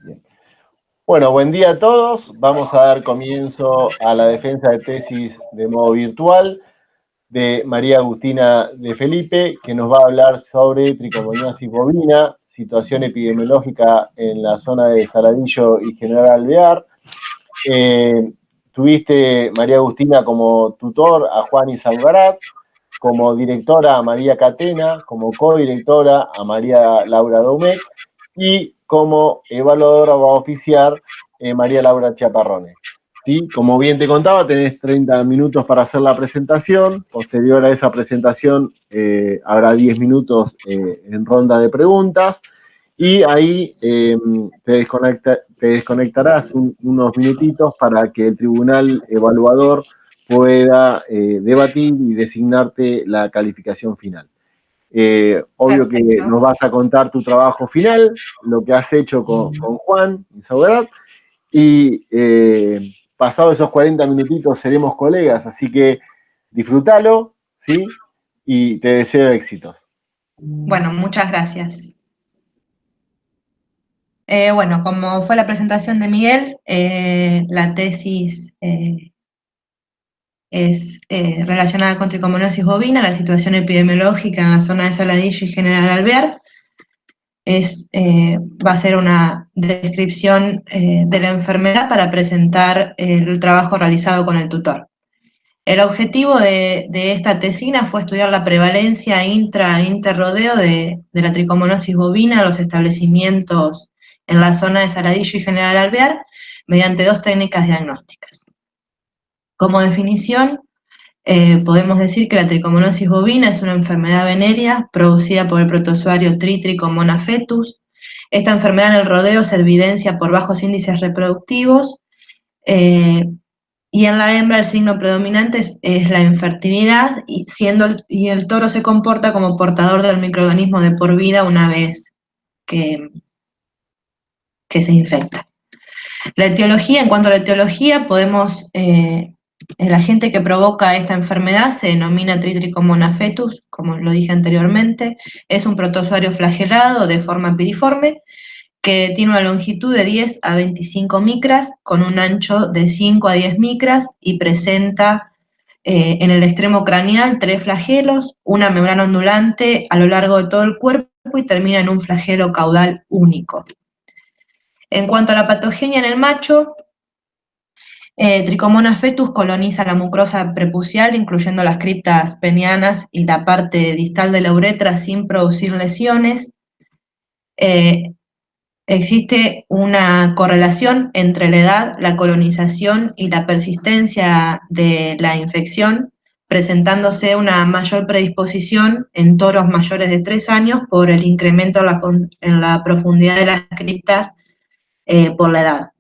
Bien. Bueno, buen día a todos. Vamos a dar comienzo a la defensa de tesis de modo virtual de María Agustina de Felipe, que nos va a hablar sobre tricomoniasis bovina, situación epidemiológica en la zona de Saladillo y General Alvear. Tuviste, María Agustina, como tutor a Juan Izalgarat, como directora a María Catena, como codirectora a María Laura Domecq, y como evaluadora va a oficiar María Laura Chaparrone. ¿Sí? Como bien te contaba, tenés 30 minutos para hacer la presentación. Posterior a esa presentación habrá 10 minutos en ronda de preguntas. Y ahí te desconectarás unos minutitos para que el tribunal evaluador pueda debatir y designarte la calificación final. Obvio que Perfecto. nos vas a contar tu trabajo final, lo que has hecho con Juan Izalgarat, y pasados esos 40 minutitos seremos colegas, así que disfrútalo, ¿sí? Y te deseo éxitos. Bueno, muchas gracias. Bueno, como fue la presentación de Miguel, la tesis es relacionada con tricomonosis bovina, la situación epidemiológica en la zona de Saladillo y General Alvear. Va a ser una descripción de la enfermedad para presentar el trabajo realizado con el tutor. El objetivo de esta tesina fue estudiar la prevalencia interrodeo de la tricomonosis bovina en los establecimientos en la zona de Saladillo y General Alvear mediante dos técnicas diagnósticas. Como definición, podemos decir que la tricomonosis bovina es una enfermedad venérea producida por el protozoario Trichomona fetus. Esta enfermedad en el rodeo se evidencia por bajos índices reproductivos, y en la hembra el signo predominante es la infertilidad, y el toro se comporta como portador del microorganismo de por vida una vez que se infecta. La etiología, en cuanto a la etiología, el agente que provoca esta enfermedad se denomina Trichomona fetus, como lo dije anteriormente. Es un protozoario flagelado de forma piriforme que tiene una longitud de 10 a 25 micras con un ancho de 5 a 10 micras y presenta en el extremo craneal 3 flagelos, una membrana ondulante a lo largo de todo el cuerpo y termina en un flagelo caudal único. En cuanto a la patogenia en el macho, Trichomona fetus coloniza la mucosa prepucial, incluyendo las criptas penianas y la parte distal de la uretra sin producir lesiones. Existe una correlación entre la edad, la colonización y la persistencia de la infección, presentándose una mayor predisposición en toros mayores de 3 años por el incremento en la profundidad de las criptas por la edad.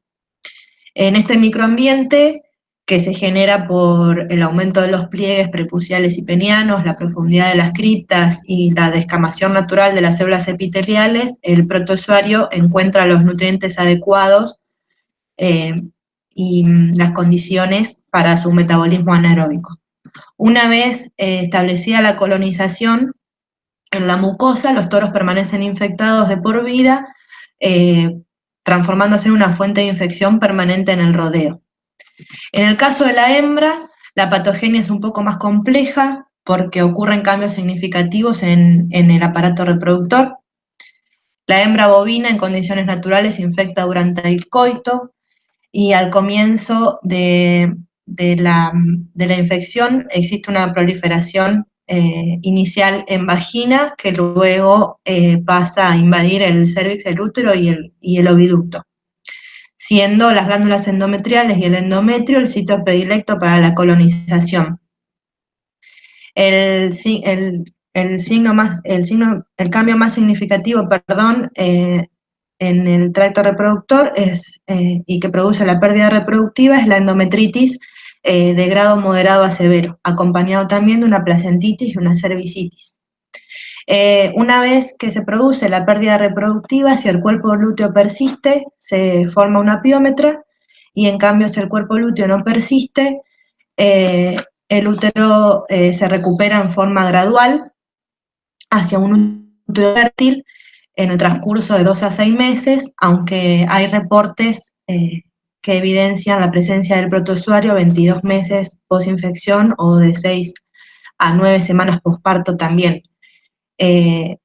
En este microambiente, que se genera por el aumento de los pliegues prepuciales y penianos, la profundidad de las criptas y la descamación natural de las células epiteliales, el protozoario encuentra los nutrientes adecuados y las condiciones para su metabolismo anaeróbico. Una vez establecida la colonización en la mucosa, los toros permanecen infectados de por vida, transformándose en una fuente de infección permanente en el rodeo. En el caso de la hembra, la patogenia es un poco más compleja porque ocurren cambios significativos en el aparato reproductor. La hembra bovina en condiciones naturales se infecta durante el coito y al comienzo de la infección existe una proliferación inicial en vagina que luego pasa a invadir el cérvix, el útero y el oviducto, siendo las glándulas endometriales y el endometrio el sitio predilecto para la colonización. El cambio más significativo, en el tracto reproductor y que produce la pérdida reproductiva es la endometritis de grado moderado a severo, acompañado también de una placentitis y una cervicitis. Una vez que se produce la pérdida reproductiva, si el cuerpo lúteo persiste, se forma una piómetra, y en cambio si el cuerpo lúteo no persiste, el útero se recupera en forma gradual hacia un útero fértil en el transcurso de 2 a 6 meses, aunque hay reportes que evidencian la presencia del protozoario 22 meses posinfección o de 6 a 9 semanas posparto también. Eh,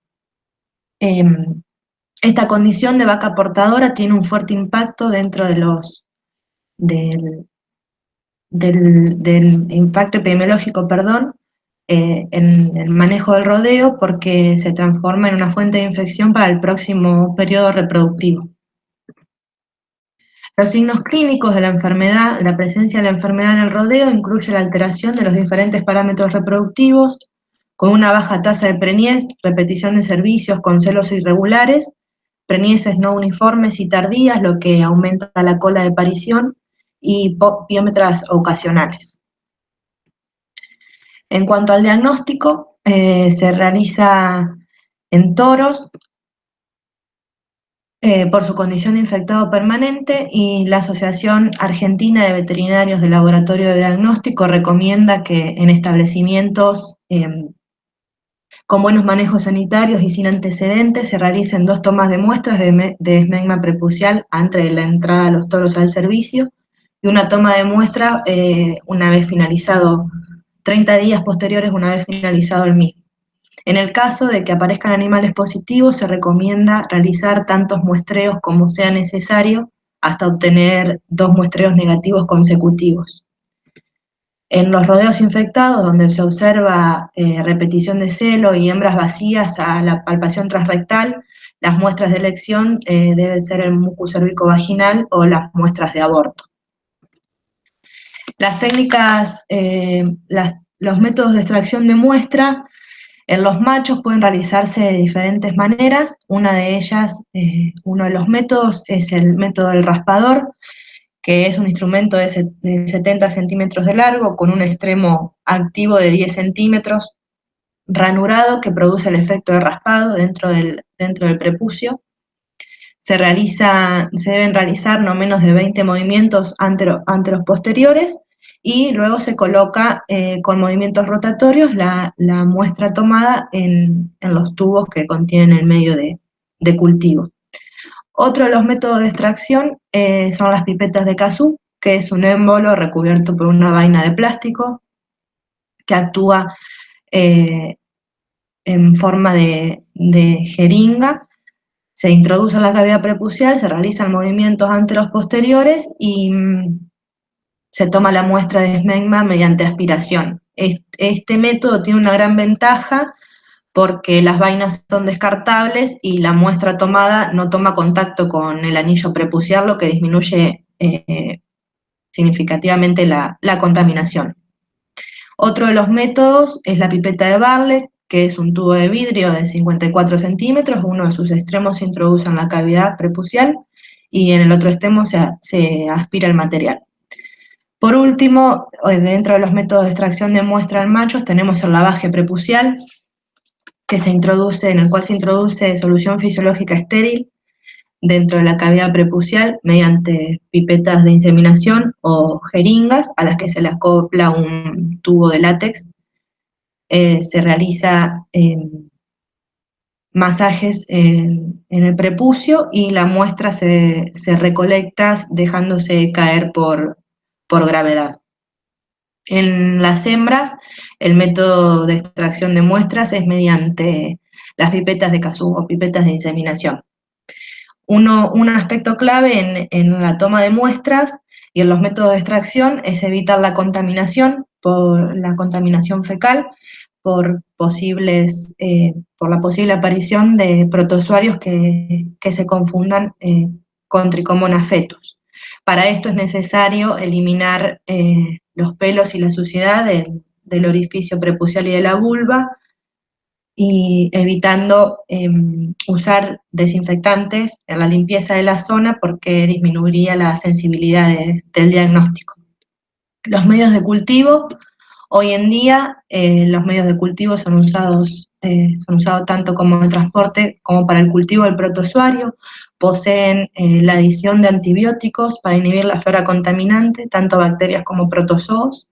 esta condición de vaca portadora tiene un fuerte impacto dentro de del impacto epidemiológico, perdón, en el manejo del rodeo, porque se transforma en una fuente de infección para el próximo periodo reproductivo. Los signos clínicos de la enfermedad, la presencia de la enfermedad en el rodeo incluye la alteración de los diferentes parámetros reproductivos, con una baja tasa de preñez, repetición de servicios con celos irregulares, preñeces no uniformes y tardías, lo que aumenta la cola de parición, y piómetras ocasionales. En cuanto al diagnóstico, se realiza en toros por su condición de infectado permanente, y la Asociación Argentina de Veterinarios de Laboratorio de Diagnóstico recomienda que en establecimientos con buenos manejos sanitarios y sin antecedentes se realicen 2 tomas de muestras de esmegma prepucial antes de la entrada de los toros al servicio, y una toma de muestra una vez finalizado, 30 días posteriores una vez finalizado el mismo. En el caso de que aparezcan animales positivos, se recomienda realizar tantos muestreos como sea necesario hasta obtener 2 muestreos negativos consecutivos. En los rodeos infectados, donde se observa repetición de celo y hembras vacías a la palpación transrectal, las muestras de elección deben ser el muco cervicovaginal o las muestras de aborto. Las técnicas, los métodos de extracción de muestra en los machos pueden realizarse de diferentes maneras. Una de ellas, uno de los métodos es el método del raspador, que es un instrumento de 70 centímetros de largo con un extremo activo de 10 centímetros, ranurado, que produce el efecto de raspado dentro del prepucio. Se deben realizar no menos de 20 movimientos anteros posteriores, y luego se coloca con movimientos rotatorios la muestra tomada en los tubos que contienen el medio de cultivo. Otro de los métodos de extracción son las pipetas de Kazoo, que es un émbolo recubierto por una vaina de plástico que actúa en forma de jeringa. Se introduce en la cavidad prepucial, se realizan movimientos anteros posteriores y se toma la muestra de esmegma mediante aspiración. Este método tiene una gran ventaja porque las vainas son descartables y la muestra tomada no toma contacto con el anillo prepucial, lo que disminuye significativamente la contaminación. Otro de los métodos es la pipeta de Bartlett, que es un tubo de vidrio de 54 centímetros, uno de sus extremos se introduce en la cavidad prepucial y en el otro extremo se aspira el material. Por último, dentro de los métodos de extracción de muestra en machos tenemos el lavaje prepucial, en el cual se introduce solución fisiológica estéril dentro de la cavidad prepucial mediante pipetas de inseminación o jeringas a las que se le acopla un tubo de látex. Se realiza masajes en el prepucio y la muestra se recolecta dejándose caer por gravedad. En las hembras, el método de extracción de muestras es mediante las pipetas de Kazoo o pipetas de inseminación. Un aspecto clave en la toma de muestras y en los métodos de extracción es evitar la contaminación fecal por la posible aparición de protozoarios que se confundan con Trichomonas fetus. Para esto es necesario eliminar los pelos y la suciedad del orificio prepucial y de la vulva, y evitando usar desinfectantes en la limpieza de la zona porque disminuiría la sensibilidad del diagnóstico. Los medios de cultivo, hoy en día los medios de cultivo son usados tanto como de transporte como para el cultivo del protozoario, poseen la adición de antibióticos para inhibir la flora contaminante, tanto bacterias como protozoos,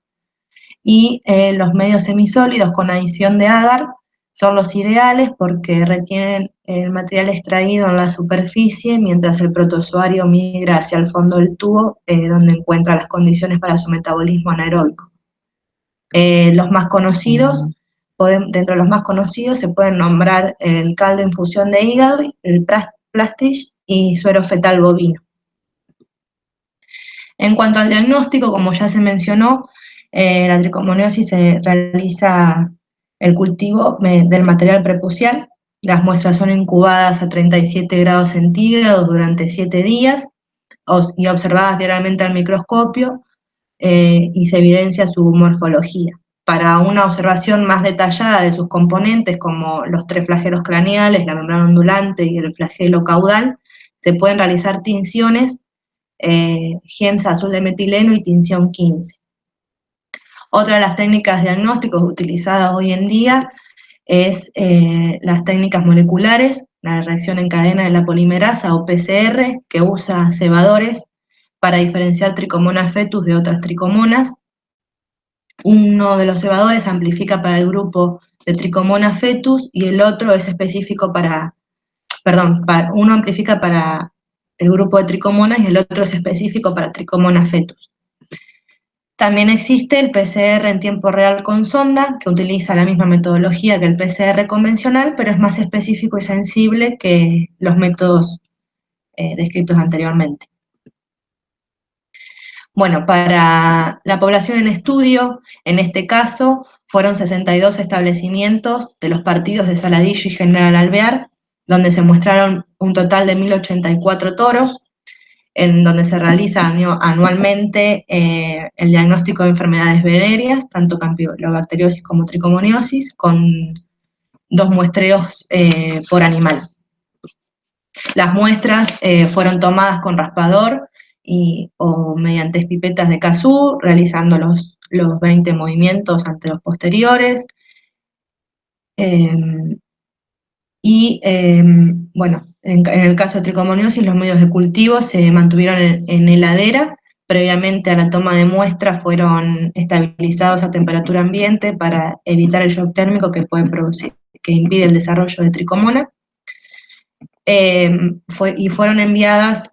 y los medios semisólidos con adición de agar son los ideales porque retienen el material extraído en la superficie mientras el protozoario migra hacia el fondo del tubo, donde encuentra las condiciones para su metabolismo anaeróbico. Los más conocidos, dentro de los más conocidos se pueden nombrar el caldo infusión de hígado, el Plastish y suero fetal bovino. En cuanto al diagnóstico, como ya se mencionó, la tricomoniosis se realiza el cultivo del material prepucial. Las muestras son incubadas a 37 grados centígrados durante 7 días y observadas diariamente al microscopio, y se evidencia su morfología. Para una observación más detallada de sus componentes, como los 3 flagelos craneales, la membrana ondulante y el flagelo caudal, se pueden realizar tinciones, GEMS azul de metileno y tinción 15. Otra de las técnicas diagnósticos utilizadas hoy en día es las técnicas moleculares, la reacción en cadena de la polimerasa o PCR, que usa cebadores para diferenciar Trichomonas fetus de otras tricomonas. Uno de los cebadores amplifica para el grupo de Trichomonas fetus y el otro es específico uno amplifica para el grupo de tricomonas y el otro es específico para Trichomonas fetus. También existe el PCR en tiempo real con sonda, que utiliza la misma metodología que el PCR convencional, pero es más específico y sensible que los métodos descritos anteriormente. Bueno, para la población en estudio, en este caso, fueron 62 establecimientos de los partidos de Saladillo y General Alvear, donde se muestraron un total de 1084 toros, en donde se realiza anualmente el diagnóstico de enfermedades venéreas, tanto campylobacteriosis como tricomoniosis, con 2 muestreos por animal. Las muestras fueron tomadas con raspador o mediante pipetas de Kazoo, realizando los 20 movimientos ante los posteriores. Bueno, en el caso de tricomoniosis, los medios de cultivo se mantuvieron en heladera. Previamente a la toma de muestra fueron estabilizados a temperatura ambiente para evitar el shock térmico que impide el desarrollo de tricomona. Y fueron enviadas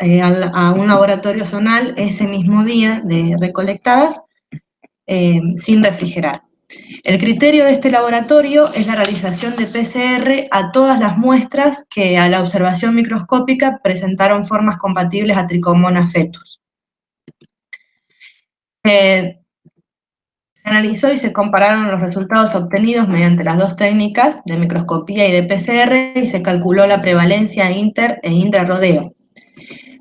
a un laboratorio zonal ese mismo día de recolectadas, sin refrigerar. El criterio de este laboratorio es la realización de PCR a todas las muestras que a la observación microscópica presentaron formas compatibles a Trichomonas fetus. Se analizó y se compararon los resultados obtenidos mediante las 2 técnicas de microscopía y de PCR y se calculó la prevalencia inter e intrarodeo.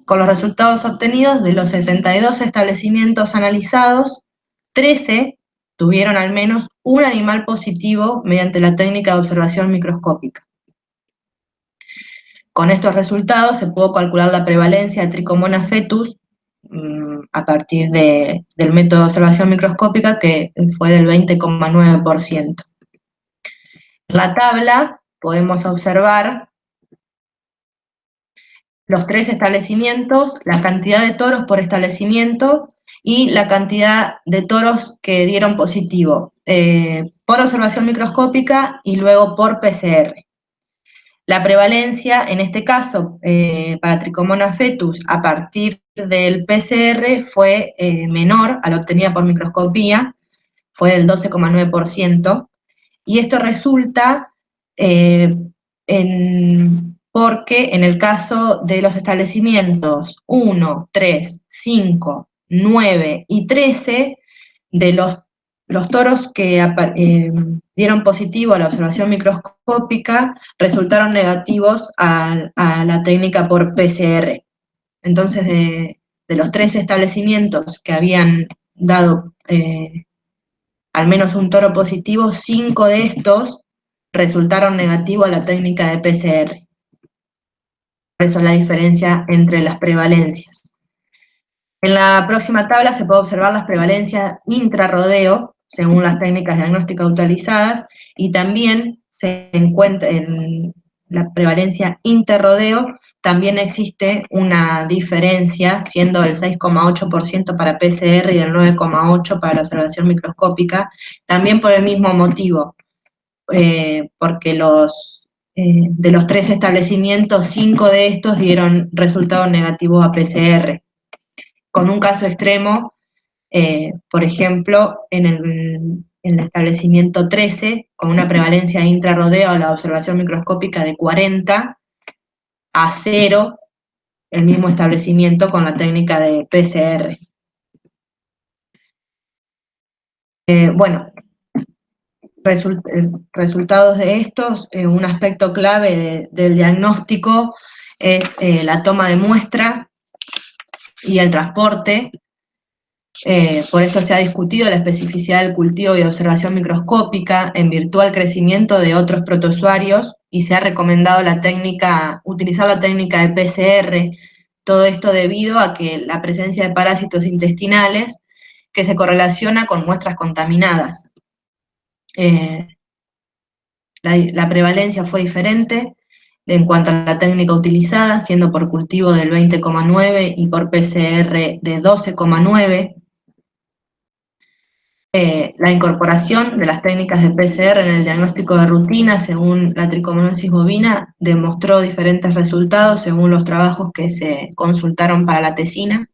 Con los resultados obtenidos de los 62 establecimientos analizados, 13 tuvieron al menos un animal positivo mediante la técnica de observación microscópica. Con estos resultados se pudo calcular la prevalencia de Trichomonas fetus a partir del método de observación microscópica, que fue del 20,9%. En la tabla podemos observar los 3 establecimientos, la cantidad de toros por establecimiento y la cantidad de toros que dieron positivo, por observación microscópica y luego por PCR. La prevalencia, en este caso, para Trichomonas fetus, a partir del PCR, fue menor a la obtenida por microscopía, fue del 12,9%, y esto resulta porque en el caso de los establecimientos 1, 3, 5, 9 y 13, de los toros que dieron positivo a la observación microscópica resultaron negativos a la técnica por PCR. Entonces, de los 3 establecimientos que habían dado al menos un toro positivo, 5 de estos resultaron negativos a la técnica de PCR. Por eso la diferencia entre las prevalencias. En la próxima tabla se puede observar las prevalencias intrarrodeo, según las técnicas diagnósticas utilizadas, y también se encuentra en la prevalencia interrodeo, también existe una diferencia, siendo del 6,8% para PCR y del 9,8% para la observación microscópica, también por el mismo motivo, porque de los 3 establecimientos, 5 de estos dieron resultados negativos a PCR. Con un caso extremo, por ejemplo, en el establecimiento 13, con una prevalencia intrarrodeo a la observación microscópica de 40 a 0, el mismo establecimiento con la técnica de PCR. Bueno, resultados de estos, un aspecto clave del diagnóstico es la toma de muestra y el transporte. Por esto se ha discutido la especificidad del cultivo y observación microscópica en virtud al crecimiento de otros protozoarios y se ha recomendado utilizar la técnica de PCR, todo esto debido a que la presencia de parásitos intestinales que se correlaciona con muestras contaminadas. La prevalencia fue diferente en cuanto a la técnica utilizada, siendo por cultivo del 20,9 y por PCR de 12,9. La incorporación de las técnicas de PCR en el diagnóstico de rutina según la tricomonosis bovina demostró diferentes resultados según los trabajos que se consultaron para la tesina,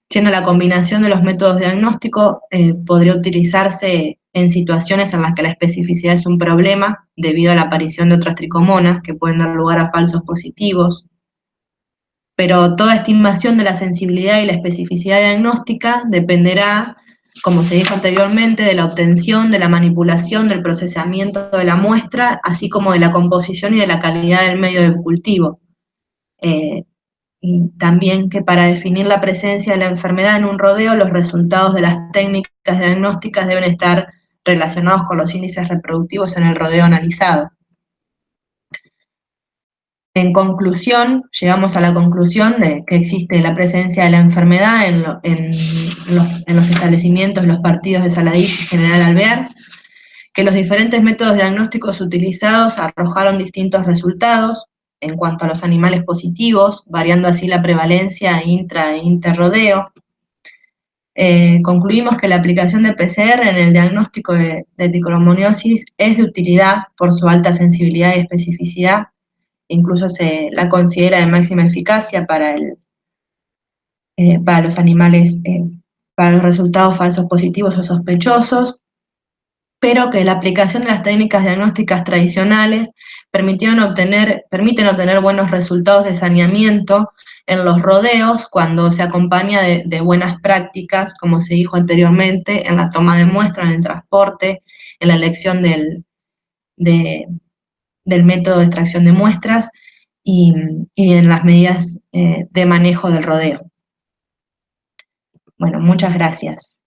siendo la combinación de los métodos diagnósticos podría utilizarse en situaciones en las que la especificidad es un problema debido a la aparición de otras tricomonas que pueden dar lugar a falsos positivos. Pero toda estimación de la sensibilidad y la especificidad diagnóstica dependerá, como se dijo anteriormente, de la obtención, de la manipulación, del procesamiento de la muestra, así como de la composición y de la calidad del medio de cultivo. Y también que para definir la presencia de la enfermedad en un rodeo, los resultados de las técnicas diagnósticas deben estar relacionados con los índices reproductivos en el rodeo analizado. En conclusión, llegamos a la conclusión de que existe la presencia de la enfermedad en los establecimientos, los partidos de Saladillo y General Alvear, que los diferentes métodos diagnósticos utilizados arrojaron distintos resultados en cuanto a los animales positivos, variando así la prevalencia intra e interrodeo. Concluimos que la aplicación de PCR en el diagnóstico de tricomonosis es de utilidad por su alta sensibilidad y especificidad. Incluso se la considera de máxima eficacia para los animales, para los resultados falsos positivos o sospechosos, pero que la aplicación de las técnicas diagnósticas tradicionales permiten obtener buenos resultados de saneamiento en los rodeos cuando se acompaña de buenas prácticas, como se dijo anteriormente, en la toma de muestra, en el transporte, en la elección del método de extracción de muestras y en las medidas de manejo del rodeo. Bueno, muchas gracias.